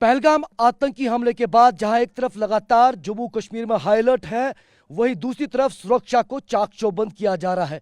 पहलगाम आतंकी हमले के बाद जहां एक तरफ लगातार जम्मू कश्मीर में हाई अलर्ट है, वहीं दूसरी तरफ सुरक्षा को चाक चौबंद किया जा रहा है।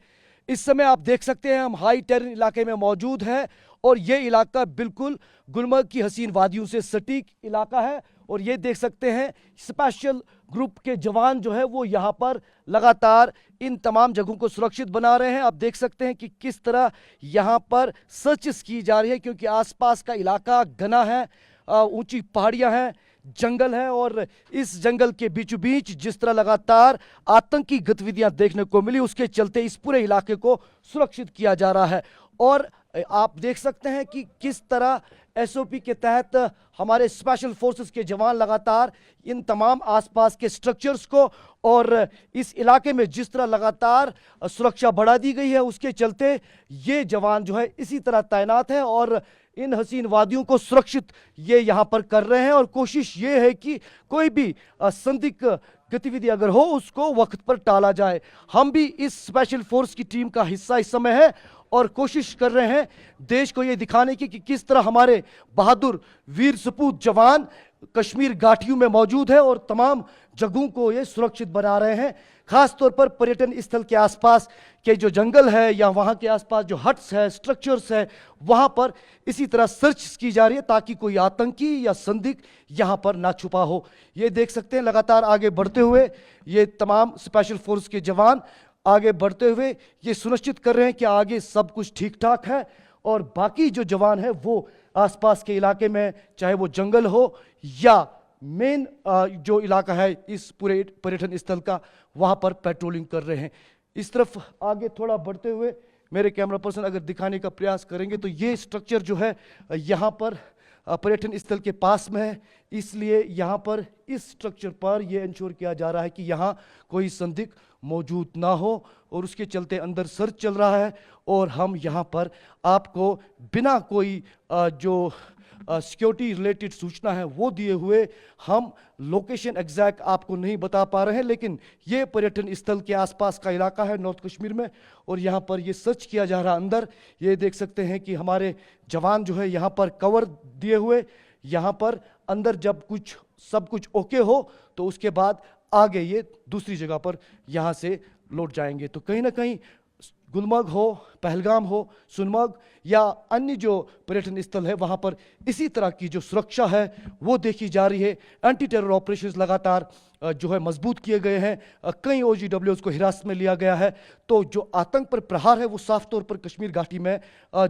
इस समय आप देख सकते हैं हम हाई टेरन इलाके में मौजूद हैं और ये इलाका बिल्कुल गुलमर्ग की हसीन वादियों से सटीक इलाका है। और ये देख सकते हैं स्पेशल ग्रुप के जवान जो है वो यहाँ पर लगातार इन तमाम जगहों को सुरक्षित बना रहे हैं। आप देख सकते हैं कि किस तरह यहाँ पर सर्चेस की जा रही है, क्योंकि आसपास का इलाका घना है, ऊंची पहाड़ियां हैं, जंगल है और इस जंगल के बीचों बीच जिस तरह लगातार आतंकी गतिविधियां देखने को मिली, उसके चलते इस पूरे इलाके को सुरक्षित किया जा रहा है। और आप देख सकते हैं कि किस तरह एसओपी के तहत हमारे स्पेशल फोर्सेस के जवान लगातार इन तमाम आसपास के स्ट्रक्चर्स को और इस इलाके में जिस तरह लगातार सुरक्षा बढ़ा दी गई है, उसके चलते ये जवान जो है इसी तरह तैनात है और इन हसीन वादियों को सुरक्षित ये यहाँ पर कर रहे हैं। और कोशिश ये है कि कोई भी संदिग्ध गतिविधि अगर हो उसको वक्त पर टाला जाए। हम भी इस स्पेशल फोर्स की टीम का हिस्सा इस समय है और कोशिश कर रहे हैं देश को ये दिखाने की कि किस तरह हमारे बहादुर वीर सपूत जवान कश्मीर घाटियों में मौजूद है और तमाम जगहों को ये सुरक्षित बना रहे हैं। खास तौर पर पर्यटन स्थल के आसपास के जो जंगल है या वहाँ के आसपास जो हट्स है, स्ट्रक्चर्स है, वहाँ पर इसी तरह सर्च की जा रही है ताकि कोई आतंकी या संदिग्ध यहाँ पर ना छुपा हो। ये देख सकते हैं लगातार आगे बढ़ते हुए ये तमाम स्पेशल फोर्स के जवान आगे बढ़ते हुए ये सुनिश्चित कर रहे हैं कि आगे सब कुछ ठीक ठाक है और बाकी जो जवान है वो आसपास के इलाके में, चाहे वो जंगल हो या मेन जो इलाका है इस पूरे पर्यटन स्थल का, वहां पर पेट्रोलिंग कर रहे हैं। इस तरफ आगे थोड़ा बढ़ते हुए मेरे कैमरा पर्सन अगर दिखाने का प्रयास करेंगे तो ये स्ट्रक्चर जो है यहाँ पर पर्यटन स्थल के पास में है, इसलिए यहाँ पर इस स्ट्रक्चर पर यह इंश्योर किया जा रहा है कि यहाँ कोई संदिग्ध मौजूद ना हो और उसके चलते अंदर सर्च चल रहा है। और हम यहाँ पर आपको बिना कोई जो सिक्योरिटी रिलेटेड सूचना है वो दिए हुए हम लोकेशन एग्जैक्ट आपको नहीं बता पा रहे हैं, लेकिन ये पर्यटन स्थल के आसपास का इलाका है नॉर्थ कश्मीर में और यहाँ पर ये सर्च किया जा रहा है अंदर। ये देख सकते हैं कि हमारे जवान जो है यहाँ पर कवर दिए हुए, यहाँ पर अंदर जब सब कुछ ओके हो तो उसके बाद आगे ये दूसरी जगह पर यहाँ से लौट जाएंगे। तो कहीं ना कहीं गुलमर्ग हो, पहलगाम हो, सोनमर्ग या अन्य जो पर्यटन स्थल है वहाँ पर इसी तरह की जो सुरक्षा है वो देखी जा रही है। एंटी टेरर ऑपरेशंस लगातार जो है मजबूत किए गए हैं, कई OGWs को हिरासत में लिया गया है। तो जो आतंक पर प्रहार है वो साफ तौर पर कश्मीर घाटी में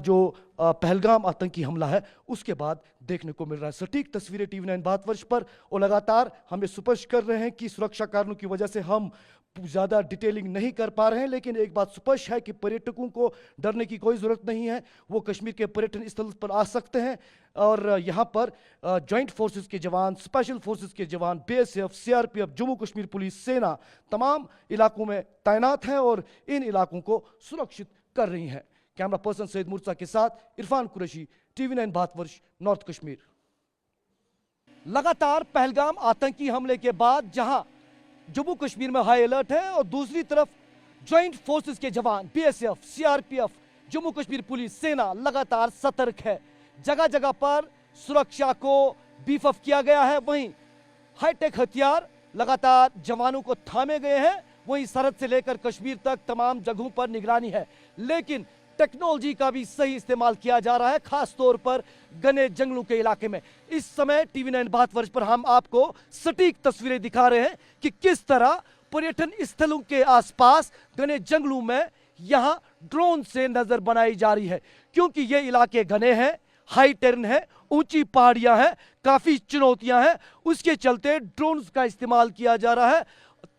जो पहलगाम आतंकी हमला है उसके बाद देखने को मिल रहा है। सटीक तस्वीरें TV9 भारतवर्ष पर और लगातार हमें स्पष्ट कर रहे हैं कि सुरक्षा कारणों की वजह से हम ज़्यादा डिटेलिंग नहीं कर पा रहे हैं, लेकिन एक बात स्पष्ट है कि पर्यटकों को डरने की कोई ज़रूरत नहीं है। वो कश्मीर के पर्यटन स्थल पर आ सकते हैं और यहाँ पर जॉइंट फोर्सेस के जवान, स्पेशल फोर्सेस के जवान, BSF, CRPF, Jammu Kashmir police, सेना तमाम इलाकों में तैनात हैं और इन इलाकों को सुरक्षित कर रही हैं। कैमरा पर्सन सैयद मुर्तजा के साथ इरफान कुरैशी, TV9 भारतवर्ष, नॉर्थ कश्मीर। लगातार पहलगाम आतंकी हमले के बाद जहां जम्मू कश्मीर में हाई अलर्ट है और दूसरी तरफ ज्वाइंट फोर्सेस के जवान BSF, CRPF, Jammu Kashmir police, सेना लगातार सतर्क है। जगह जगह पर सुरक्षा को बीफ अप किया गया है, वहीं हाईटेक हथियार लगातार जवानों को थामे गए हैं, वहीं सरहद से लेकर कश्मीर तक तमाम जगहों पर निगरानी है। लेकिन टेक्नोलॉजी का भी सही इस्तेमाल किया जा रहा है, खास तौर पर घने जंगलों के इलाके में। इस समय TV9 भारतवर्ष पर हम आपको सटीक तस्वीरें दिखा रहे हैं कि किस तरह पर्यटन स्थलों के आसपास घने जंगलों में यहां ड्रोन से नजर बनाई जा रही है, क्योंकि ये इलाके घने हैं, हाई टेरन है, ऊंची पहाड़ियां हैं, काफी चुनौतियां हैं। उसके चलते ड्रोन का इस्तेमाल किया जा रहा है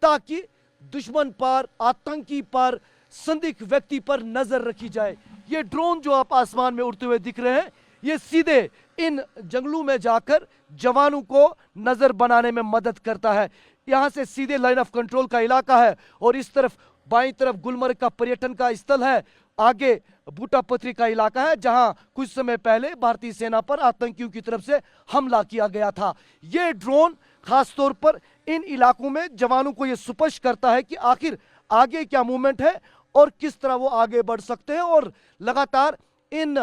ताकि दुश्मन पर, आतंकी पर, संदिग्ध व्यक्ति पर नजर रखी जाए। ये ड्रोन जो आप आसमान में उड़ते हुए दिख रहे हैं, ये सीधे इन जंगलों में जाकर जवानों को नजर बनाने में मदद करता है। यहां से सीधे लाइन ऑफ कंट्रोल का इलाका है और इस तरफ बाईं तरफ गुलमर्ग का पर्यटन का स्थल है, आगे बूटा पथरी का इलाका है जहां कुछ समय पहले भारतीय सेना पर आतंकियों की तरफ से हमला किया गया था। ये ड्रोन खास तौर पर इन इलाकों में जवानों को यह स्पष्ट करता है कि आखिर आगे क्या मूवमेंट है और किस तरह वो आगे बढ़ सकते हैं और लगातार इन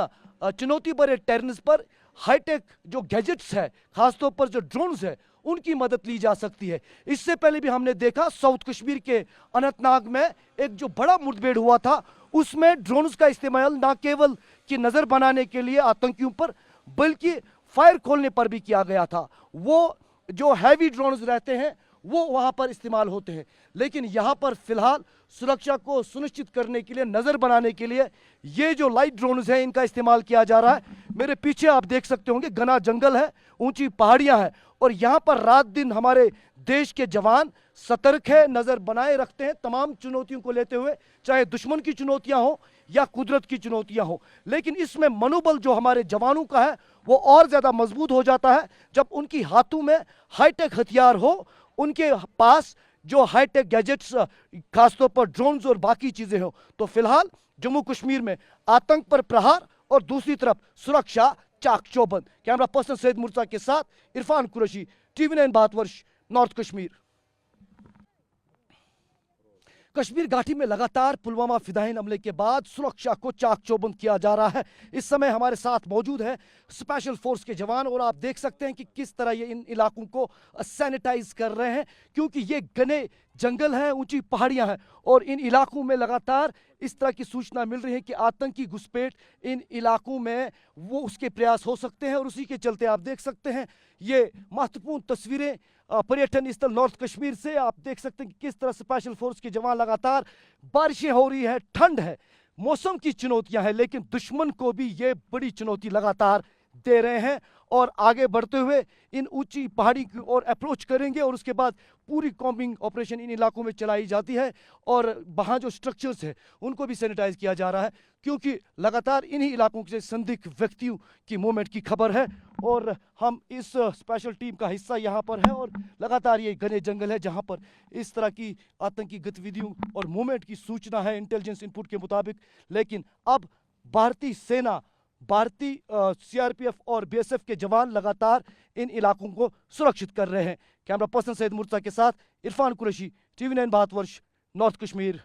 चुनौती भरे टेरेन्स पर हाईटेक जो गैजेट्स है, खासतौर पर जो ड्रोन्स है, उनकी मदद ली जा सकती है। इससे पहले भी हमने देखा साउथ कश्मीर के अनंतनाग में एक जो बड़ा मुठभेड़ हुआ था, उसमें ड्रोन्स का इस्तेमाल न केवल की नजर बनाने के लिए आतंकियों पर, बल्कि फायर खोलने पर भी किया गया था। वो जो हैवी ड्रोन्स रहते हैं वो वहां पर इस्तेमाल होते हैं, लेकिन यहां पर फिलहाल सुरक्षा को सुनिश्चित करने के लिए, नजर बनाने के लिए ये जो लाइट ड्रोन्स हैं इनका इस्तेमाल किया जा रहा है। मेरे पीछे आप देख सकते होंगे घना जंगल है, ऊंची पहाड़ियां हैं, और यहां पर रात दिन हमारे देश के जवान सतर्क है, नजर बनाए रखते हैं तमाम चुनौतियों को लेते हुए, चाहे दुश्मन की चुनौतियां हो या कुदरत की चुनौतियां हो। लेकिन इसमें मनोबल जो हमारे जवानों का है वो और ज्यादा मजबूत हो जाता है जब उनकी हाथों में हाईटेक हथियार हो, उनके पास जो हाईटेक गैजेट्स, खासतौर पर ड्रोन्स और बाकी चीजें हो। तो फिलहाल जम्मू कश्मीर में आतंक पर प्रहार और दूसरी तरफ सुरक्षा चाक चौबंद। कैमरा पर्सन सैयद मुर्तजा के साथ इरफान कुरैशी, TV9 भारतवर्ष, नॉर्थ कश्मीर। कश्मीर घाटी में लगातार पुलवामा फिदायीन हमले के बाद सुरक्षा को चाक चौबंद किया जा रहा है। इस समय हमारे साथ मौजूद है स्पेशल फोर्स के जवान, और आप देख सकते हैं कि किस तरह ये इन इलाकों को सैनिटाइज कर रहे हैं, क्योंकि ये घने जंगल हैं, ऊंची पहाड़ियां हैं, और इन इलाकों में लगातार इस तरह की सूचना मिल रही है कि आतंकी घुसपैठ इन इलाकों में वो उसके प्रयास हो सकते हैं, और उसी के चलते आप देख सकते हैं ये महत्वपूर्ण तस्वीरें पर्यटन स्थल नॉर्थ कश्मीर से। आप देख सकते हैं कि किस तरह स्पेशल फोर्स के जवान लगातार, बारिशें हो रही है, ठंड है, मौसम की चुनौतियां हैं, लेकिन दुश्मन को भी ये बड़ी चुनौती लगातार दे रहे हैं, और आगे बढ़ते हुए इन ऊंची पहाड़ी की ओर अप्रोच करेंगे, और उसके बाद पूरी कॉम्बिंग ऑपरेशन इन इलाकों में चलाई जाती है, और वहाँ जो स्ट्रक्चर्स है उनको भी सैनिटाइज किया जा रहा है, क्योंकि लगातार इन्हीं इलाकों से संदिग्ध व्यक्तियों की मूवमेंट की खबर है। और हम इस स्पेशल टीम का हिस्सा यहाँ पर है, और लगातार ये घने जंगल है जहाँ पर इस तरह की आतंकी गतिविधियों और मूवमेंट की सूचना है इंटेलिजेंस इनपुट के मुताबिक। लेकिन अब भारतीय सेना, भारतीय CRPF और BSF के जवान लगातार इन इलाकों को सुरक्षित कर रहे हैं। कैमरा पर्सन सैयद मुर्तजा के साथ इरफान कुरैशी, TV9 भारतवर्ष, नॉर्थ कश्मीर।